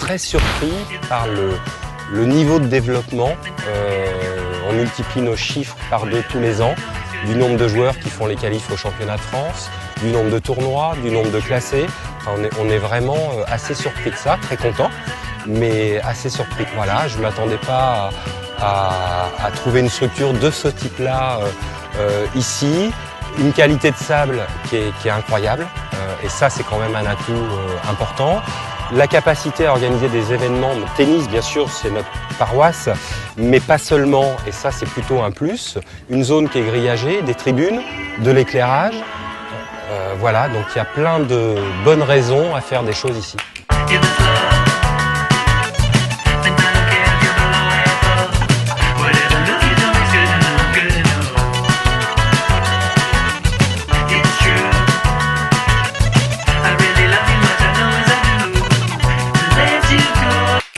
très surpris par le niveau de développement. On multiplie nos chiffres par 2 tous les ans, du nombre de joueurs qui font les qualifs au championnat de France, du nombre de tournois, du nombre de classés. Enfin, on est vraiment assez surpris de ça, très content, mais assez surpris. Voilà, je ne m'attendais pas à trouver une structure de ce type-là ici. Une qualité de sable qui est incroyable, et ça c'est quand même un atout important. La capacité à organiser des événements, le tennis bien sûr c'est notre paroisse, mais pas seulement, et ça c'est plutôt un plus. Une zone qui est grillagée, des tribunes, de l'éclairage, voilà, donc il y a plein de bonnes raisons à faire des choses ici.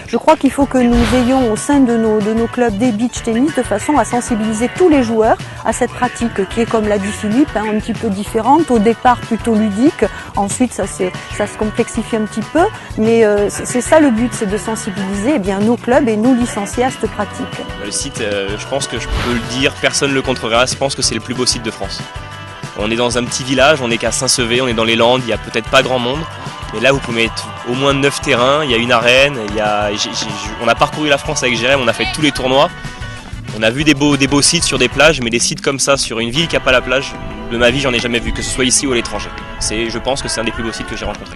Je crois qu'il faut que nous veillions au sein de nos clubs des beach tennis de façon à sensibiliser tous les joueurs à cette pratique qui est, comme l'a dit Philippe, un petit peu différente, au départ plutôt ludique, ensuite ça se complexifie un petit peu, mais c'est ça le but, c'est de sensibiliser nos clubs et nos licenciés à cette pratique. Le site, je pense que je peux le dire, personne ne le contrera, je pense que c'est le plus beau site de France. On est dans un petit village, on n'est qu'à Saint-Sevé, on est dans les Landes, il n'y a peut-être pas grand monde. Mais là, vous pouvez mettre au moins 9 terrains, il y a une arène, on a parcouru la France avec Jérém, on a fait tous les tournois. On a vu des beaux sites sur des plages, mais des sites comme ça, sur une ville qui n'a pas la plage, de ma vie, j'en ai jamais vu, que ce soit ici ou à l'étranger. Je pense que c'est un des plus beaux sites que j'ai rencontrés.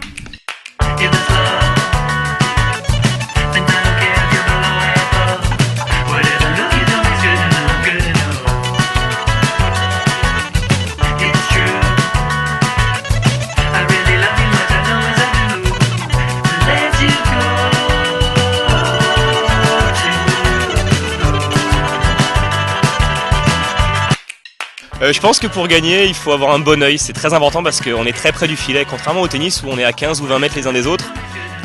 Je pense que pour gagner, il faut avoir un bon œil, c'est très important parce qu'on est très près du filet, contrairement au tennis où on est à 15 ou 20 mètres les uns des autres.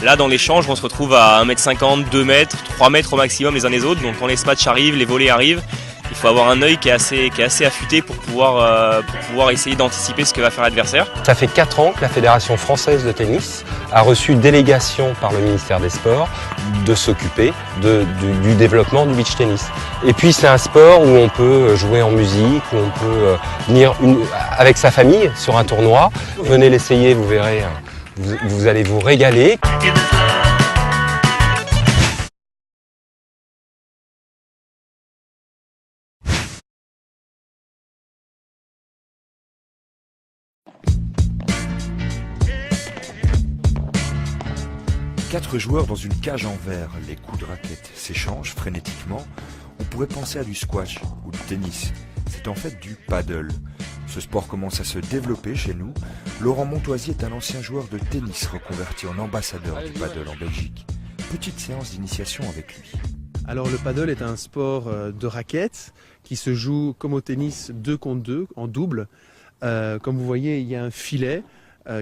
Là, dans l'échange, on se retrouve à 1m50, 2 mètres, 3 mètres au maximum les uns des autres. Donc quand les smatchs arrivent, les volées arrivent, il faut avoir un œil qui est assez affûté pour pouvoir essayer d'anticiper ce que va faire l'adversaire. Ça fait 4 ans que la Fédération française de tennis a reçu délégation par le ministère des Sports de s'occuper du développement du beach tennis. Et puis c'est un sport où on peut jouer en musique, où on peut venir avec sa famille sur un tournoi. Venez l'essayer, vous verrez, vous allez vous régaler. 4 joueurs dans une cage en verre, les coups de raquette s'échangent frénétiquement. On pourrait penser à du squash ou du tennis. C'est en fait du paddle. Ce sport commence à se développer chez nous. Laurent Montoisier est un ancien joueur de tennis reconverti en ambassadeur du paddle en Belgique. Petite séance d'initiation avec lui. Alors le paddle est un sport de raquette qui se joue comme au tennis 2 contre 2 en double. Comme vous voyez, il y a un filet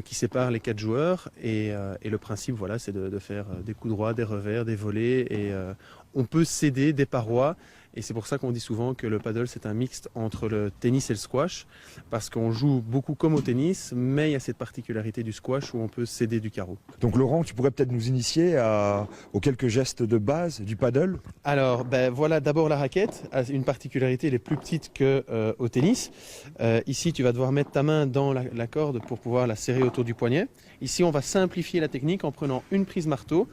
qui sépare les 4 joueurs et le principe voilà, c'est de faire des coups droits, des revers, des volées et on peut céder des parois et c'est pour ça qu'on dit souvent que le paddle c'est un mixte entre le tennis et le squash parce qu'on joue beaucoup comme au tennis mais il y a cette particularité du squash où on peut céder du carreau. Donc Laurent, tu pourrais peut-être nous initier aux quelques gestes de base du paddle? Alors voilà, d'abord la raquette a une particularité, elle est plus petite qu'au tennis. Ici tu vas devoir mettre ta main dans la corde pour pouvoir la serrer autour du poignet. Ici on va simplifier la technique en prenant une prise marteau.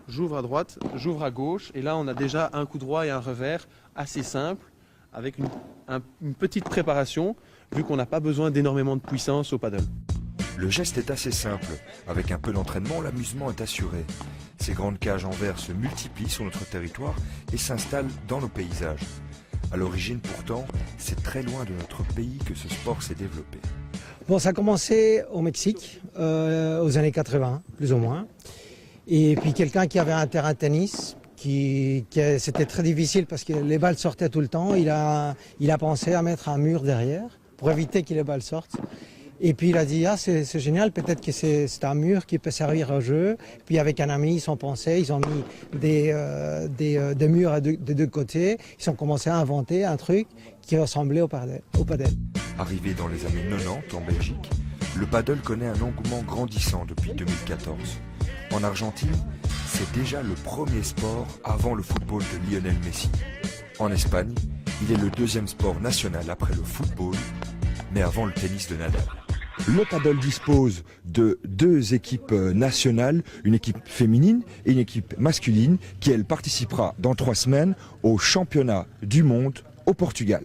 J'ouvre à droite, j'ouvre à gauche et là on a déjà un coup droit et un revers assez simple avec une petite préparation vu qu'on n'a pas besoin d'énormément de puissance au paddle. Le geste est assez simple. Avec un peu d'entraînement, l'amusement est assuré. Ces grandes cages en verre se multiplient sur notre territoire et s'installent dans nos paysages. À l'origine pourtant, c'est très loin de notre pays que ce sport s'est développé. Bon, ça a commencé au Mexique, aux années 80, plus ou moins. Et puis quelqu'un qui avait un terrain de tennis, c'était très difficile parce que les balles sortaient tout le temps. Il a pensé à mettre un mur derrière pour éviter que les balles sortent. Et puis il a dit, c'est génial, peut-être que c'est un mur qui peut servir au jeu. Puis avec un ami, ils ont pensé, ils ont mis des murs des 2 côtés. Ils ont commencé à inventer un truc qui ressemblait au paddle. Arrivé dans les années 90 en Belgique, le paddle connaît un engouement grandissant depuis 2014. En Argentine, c'est déjà le premier sport avant le football de Lionel Messi. En Espagne, il est le deuxième sport national après le football, mais avant le tennis de Nadal. Le paddle dispose de 2 équipes nationales, une équipe féminine et une équipe masculine, qui elle participera dans 3 semaines au championnat du monde au Portugal.